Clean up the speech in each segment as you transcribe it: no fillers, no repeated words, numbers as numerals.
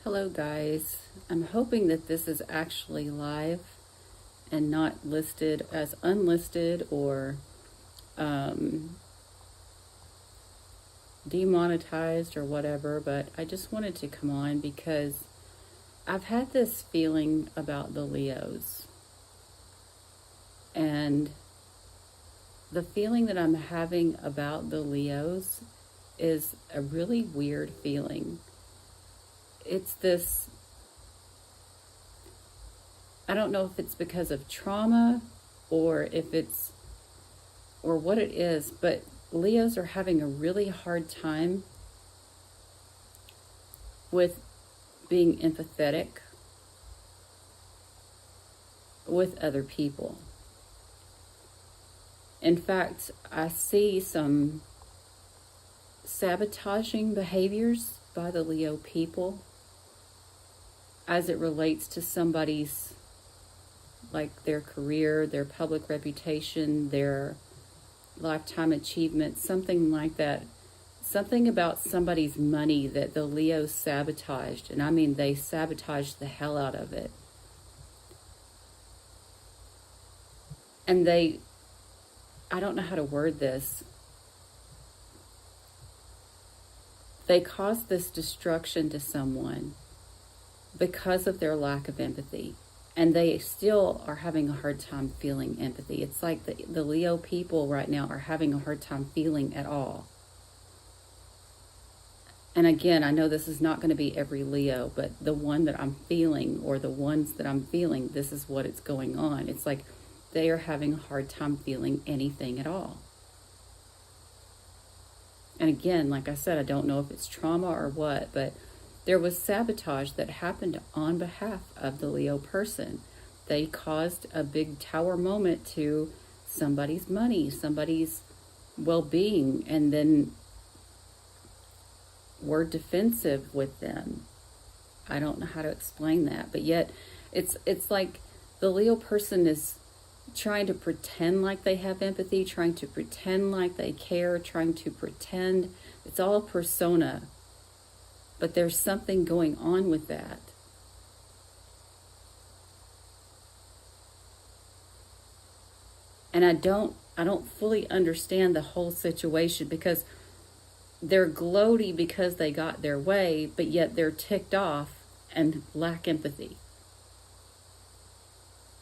Hello guys, I'm hoping that this is actually live and not listed as unlisted or um, demonetized or whatever, but I just wanted to come on because I've had this feeling about the Leos, and the feeling that I'm having about the Leos is a really weird feeling. It's this, I don't know if it's because of trauma or if it's, or what it is, but Leos are having a really hard time with being empathetic with other people. In fact, I see some sabotaging behaviors by the Leo people as it relates to somebody's, like their career, their public reputation, their lifetime achievement, something like that. Something about somebody's money that the Leos sabotaged, and I mean they sabotaged the hell out of it. And I don't know how to word this, they caused this destruction to someone because of their lack of empathy. And they still are having a hard time feeling empathy. It's like the Leo people right now are having a hard time feeling at all. And again, I know this is not going to be every Leo, but the one that I'm feeling, or the ones that I'm feeling, this is what it's going on. It's like they are having a hard time feeling anything at all. And again, like I said, I don't know if it's trauma or what, but there was sabotage that happened on behalf of the Leo person. They caused a big tower moment to somebody's money, somebody's well-being, and then were defensive with them. I don't know how to explain that, but yet it's like the Leo person is trying to pretend like they have empathy, trying to pretend like they care, trying to pretend. It's all a persona. But there's something going on with that. And I don't fully understand the whole situation, because they're gloaty because they got their way, but yet they're ticked off and lack empathy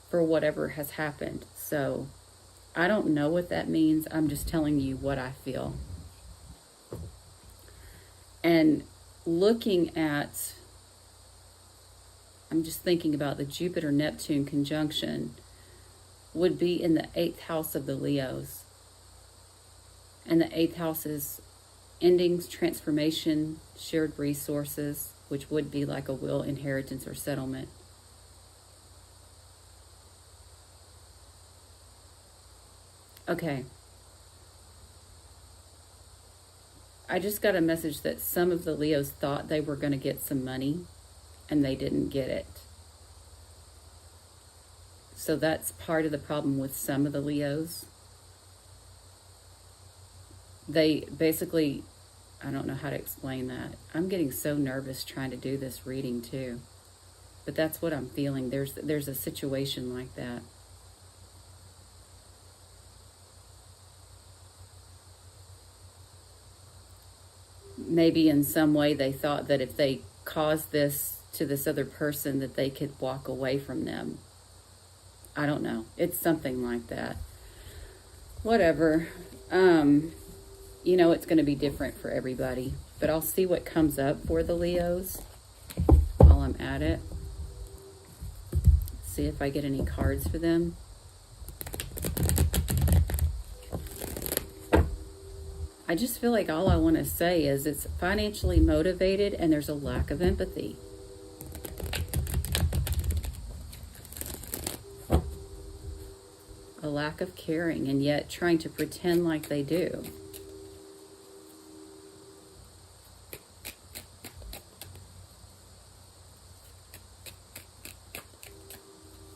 for whatever has happened. So I don't know what that means. I'm just telling you what I feel. And looking at, I'm just thinking about the Jupiter-Neptune conjunction would be in the 8th house of the Leos. And the 8th house is endings, transformation, shared resources, which would be like a will, inheritance, or settlement. Okay. I just got a message that some of the Leos thought they were going to get some money and they didn't get it. So that's part of the problem with some of the Leos. They basically, I don't know how to explain that. I'm getting so nervous trying to do this reading too. But that's what I'm feeling. There's a situation like that. Maybe in some way they thought that if they caused this to this other person that they could walk away from them. I don't know. It's something like that. Whatever. You know, it's going to be different for everybody. But I'll see what comes up for the Leos while I'm at it. See if I get any cards for them. I just feel like all I want to say is it's financially motivated and there's a lack of empathy. A lack of caring, and yet trying to pretend like they do.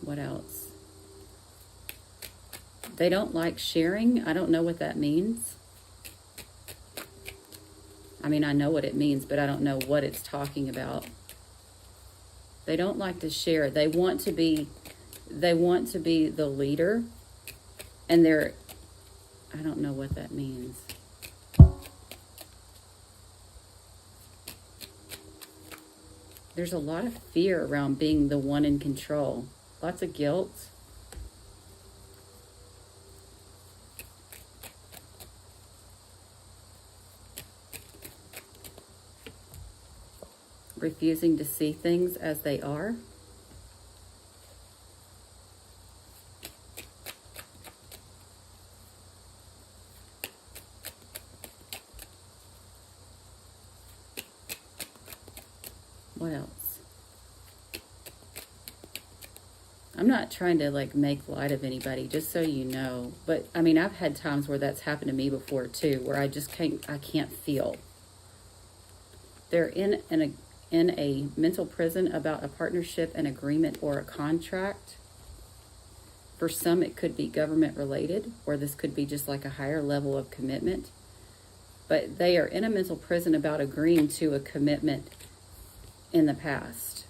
What else? They don't like sharing. I don't know what that means. I mean, I know what it means, but I don't know what it's talking about. They don't like to share. They want to be the leader, and I don't know what that means. There's a lot of fear around being the one in control. Lots of guilt. Refusing to see things as they are. What else? I'm not trying to like make light of anybody, just so you know. But I mean, I've had times where that's happened to me before too, where I can't feel. They're in a mental prison about a partnership, an agreement, or a contract. For some, it could be government related, or this could be just like a higher level of commitment. But they are in a mental prison about agreeing to a commitment in the past.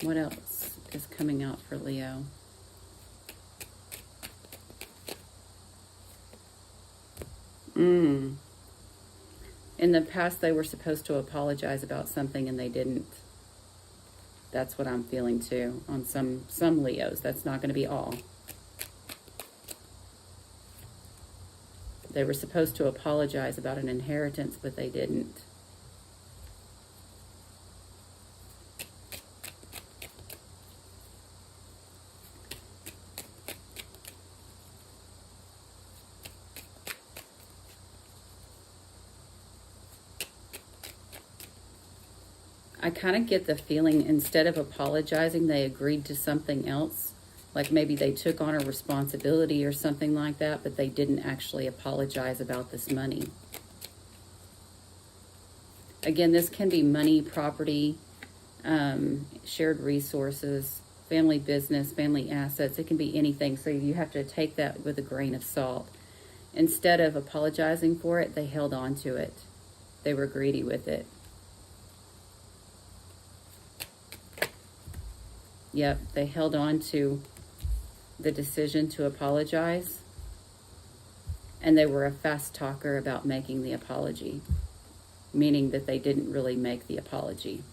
What else is coming out for Leo? In the past, they were supposed to apologize about something and they didn't. That's what I'm feeling too on some Leos. That's not going to be all. They were supposed to apologize about an inheritance, but they didn't. I kind of get the feeling instead of apologizing, they agreed to something else. Like maybe they took on a responsibility or something like that, but they didn't actually apologize about this money. Again, this can be money, property, shared resources, family business, family assets. It can be anything. So you have to take that with a grain of salt. Instead of apologizing for it, they held on to it. They were greedy with it. Yep, they held on to the decision to apologize, and they were a fast talker about making the apology, meaning that they didn't really make the apology.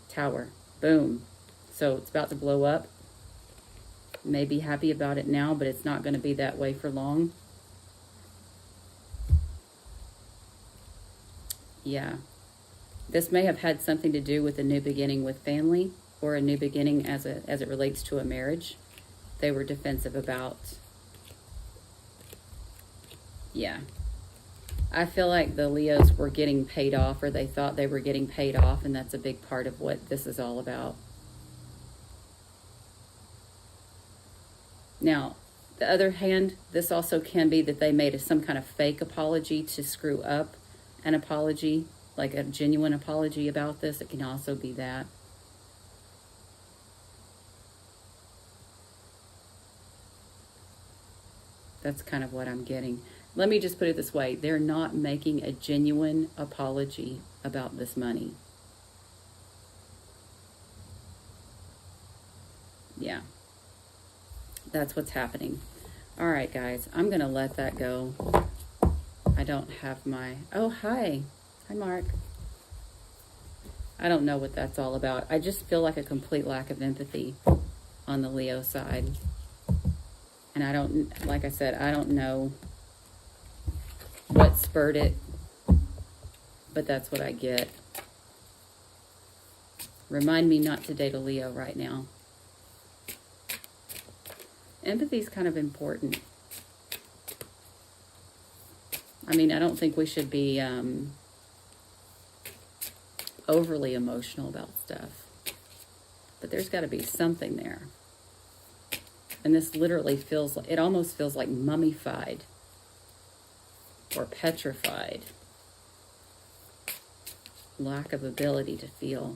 Tower, boom. So it's about to blow up. You may be happy about it now, but it's not going to be that way for long. Yeah, this may have had something to do with a new beginning with family or a new beginning as it relates to a marriage. They were defensive about. Yeah, I feel like the Leos were getting paid off, or they thought they were getting paid off, and that's a big part of what this is all about. Now, the other hand, this also can be that they made some kind of fake apology to screw up an apology, like a genuine apology about this. It can also be that. That's kind of what I'm getting. Let me just put it this way. They're not making a genuine apology about this money. Yeah. That's what's happening. All right, guys. I'm going to let that go. I don't have my... Oh, hi. Hi, Mark. I don't know what that's all about. I just feel like a complete lack of empathy on the Leo side. And I don't... Like I said, I don't know what spurred it. But that's what I get. Remind me not to date a Leo right now. Empathy is kind of important. I mean, I don't think we should be overly emotional about stuff. But there's got to be something there. And this literally feels like, it almost feels like mummified. or petrified. Lack of ability to feel.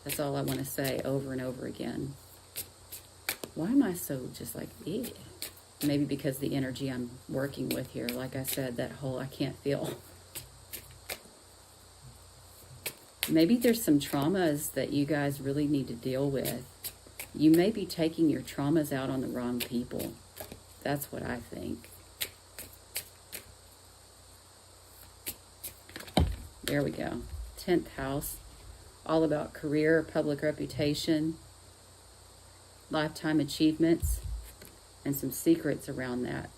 That's all I want to say over and over again. Why am I so just like, eh? Maybe because the energy I'm working with here, like I said, that whole I can't feel. Maybe there's some traumas that you guys really need to deal with. You may be taking your traumas out on the wrong people. That's what I think. There we go. 10th house. All about career, public reputation, lifetime achievements, and some secrets around that.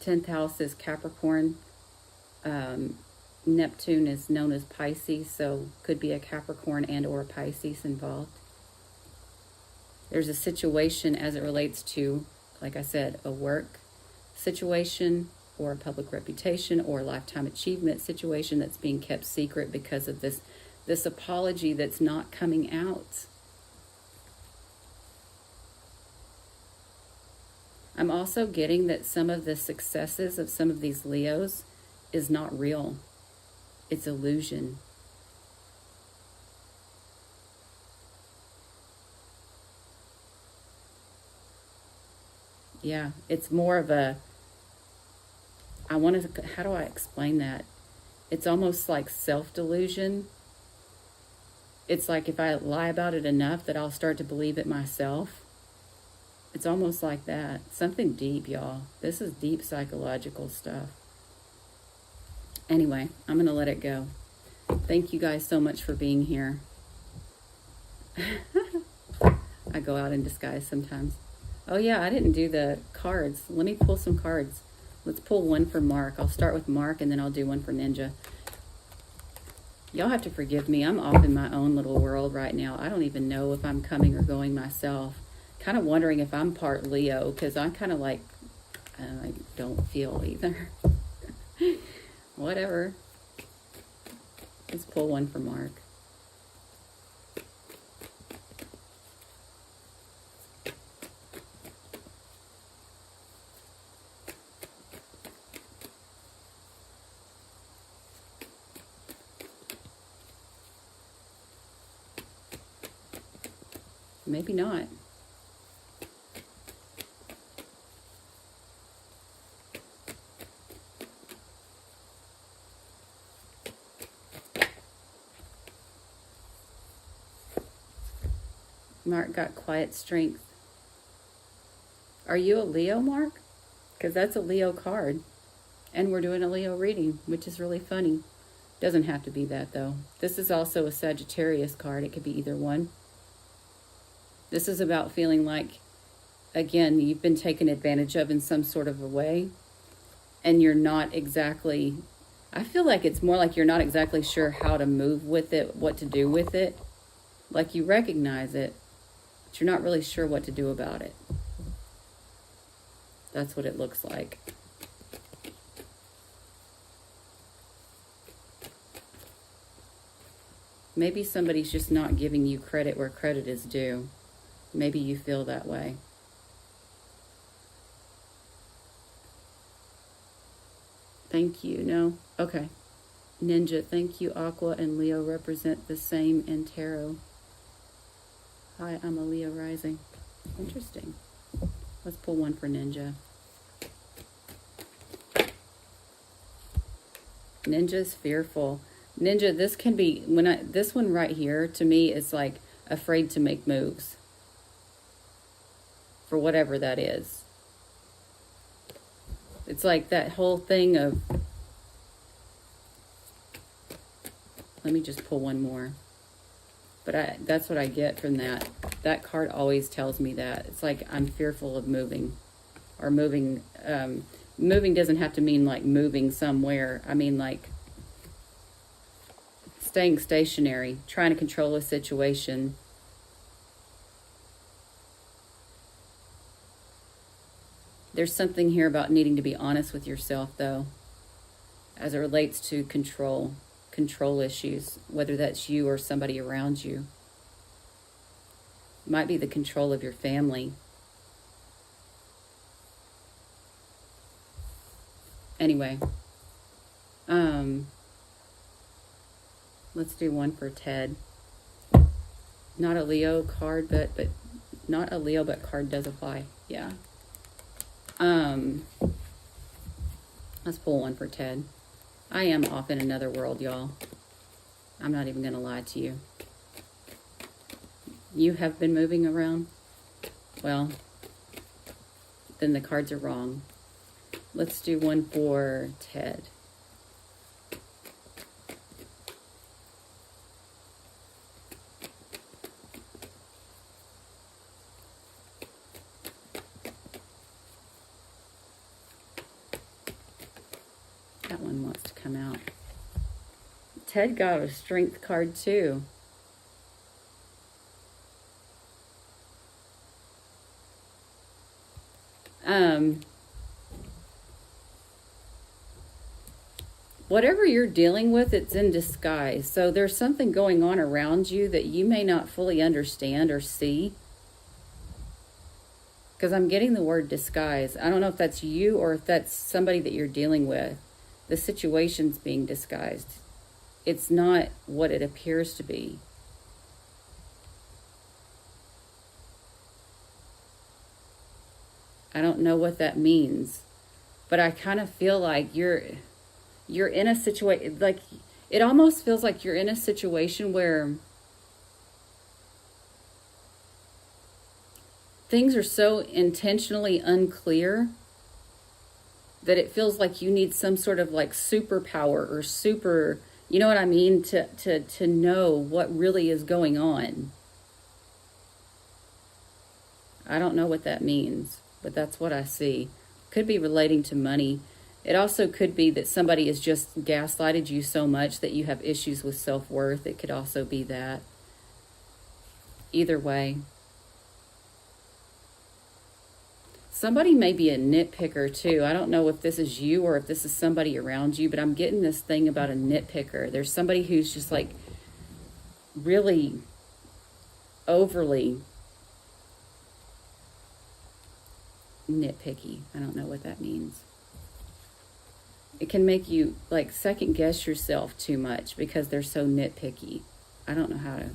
10th house is Capricorn. Neptune is known as Pisces, so could be a Capricorn and or a Pisces involved. There's a situation as it relates to, like I said, a work situation or a public reputation or a lifetime achievement situation that's being kept secret because of this apology that's not coming out. I'm also getting that some of the successes of some of these Leos is not real. It's illusion. Yeah, it's more of a, how do I explain that? It's almost like self-delusion. It's like if I lie about it enough that I'll start to believe it myself. It's almost like that. Something deep, y'all. This is deep psychological stuff. Anyway, I'm going to let it go. Thank you guys so much for being here. I go out in disguise sometimes. Oh yeah, I didn't do the cards. Let me pull some cards. Let's pull one for Mark. I'll start with Mark and then I'll do one for Ninja. Y'all have to forgive me. I'm off in my own little world right now. I don't even know if I'm coming or going myself. Kind of wondering if I'm part Leo, because I'm kind of like, I don't feel either. Whatever. Let's pull one for Mark. Maybe not. Mark got quiet strength. Are you a Leo, Mark? Because that's a Leo card. And we're doing a Leo reading, which is really funny. Doesn't have to be that, though. This is also a Sagittarius card. It could be either one. This is about feeling like, again, you've been taken advantage of in some sort of a way. And you're not exactly... I feel like it's more like you're not exactly sure how to move with it, what to do with it. Like you recognize it, but you're not really sure what to do about it. That's what it looks like. Maybe somebody's just not giving you credit where credit is due. Maybe you feel that way. Thank you. No? Okay. Ninja, thank you. Aqua and Leo represent the same in tarot. Hi, I'm a Leo rising. Interesting. Let's pull one for Ninja. Ninja's fearful. Ninja, this can be, this one right here, to me, is like afraid to make moves. For whatever that is. It's like that whole thing of, let me just pull one more. But that's what I get from that. That card always tells me that. It's like I'm fearful of moving. Or moving. Moving doesn't have to mean like moving somewhere. I mean like staying stationary. Trying to control a situation. There's something here about needing to be honest with yourself, though, as it relates to control issues, whether that's you or somebody around you. It might be the control of your family. Anyway, let's do one for Ted. Not a Leo card, but not a Leo, but card does apply. Yeah. Let's pull one for Ted. I am off in another world, y'all. I'm not even going to lie to you. You have been moving around? Well, then the cards are wrong. Let's do one for Ted. That one wants to come out. Ted got a strength card too. Whatever you're dealing with, it's in disguise. So there's something going on around you that you may not fully understand or see. Because I'm getting the word disguise. I don't know if that's you or if that's somebody that you're dealing with. The situation's being disguised. It's not what it appears to be. I don't know what that means, but I kind of feel like you're in a situation, like it almost feels like you're in a situation where things are so intentionally unclear that it feels like you need some sort of like superpower or super, you know what I mean, to know what really is going on. I don't know what that means, but that's what I see. Could be relating to money. It also could be that somebody has just gaslighted you so much that you have issues with self-worth. It could also be that. Either way. Somebody may be a nitpicker too. I don't know if this is you or if this is somebody around you, but I'm getting this thing about a nitpicker. There's somebody who's just like really overly nitpicky. I don't know what that means. It can make you like second guess yourself too much because they're so nitpicky. I don't know how to.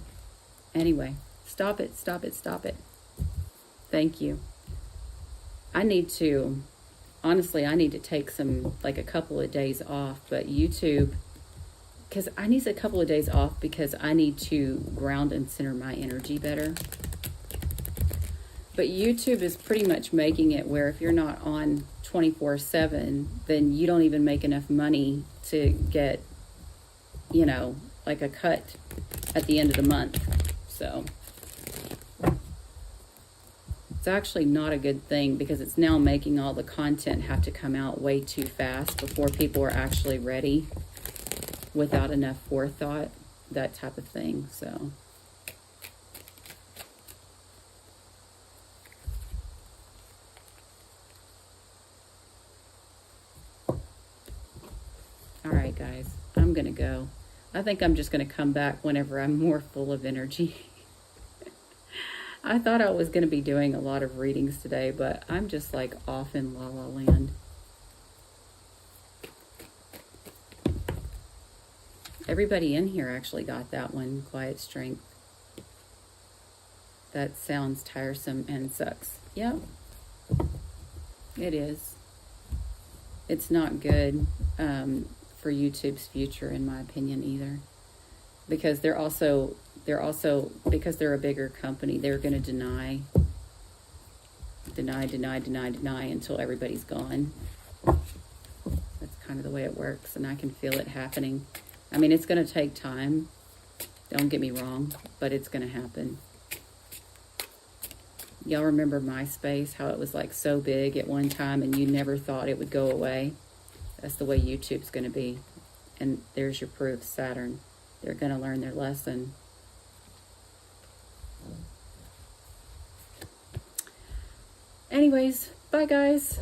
Anyway, stop it, stop it, stop it. Thank you. I need to, honestly, I need to take like a couple of days off, but YouTube, because I need a couple of days off because I need to ground and center my energy better. But YouTube is pretty much making it where if you're not on 24/7, then you don't even make enough money to get, you know, like a cut at the end of the month. So it's actually not a good thing because it's now making all the content have to come out way too fast before people are actually ready without enough forethought, that type of thing. So all right, guys, I'm going to go. I think I'm just going to come back whenever I'm more full of energy. I thought I was going to be doing a lot of readings today, but I'm just like off in la la land. Everybody in here actually got that one, Quiet Strength. That sounds tiresome and sucks. Yeah, it is. It's not good for YouTube's future, in my opinion, either. Because they're also because they're a bigger company, they're going to deny until everybody's gone. That's kind of the way it works, and I can feel it happening. I mean, it's going to take time, don't get me wrong, but it's going to happen. Y'all remember MySpace, how it was like so big at one time and you never thought it would go away? That's the way YouTube's going to be. And there's your proof, Saturn. They're going to learn their lesson. Anyways, bye guys.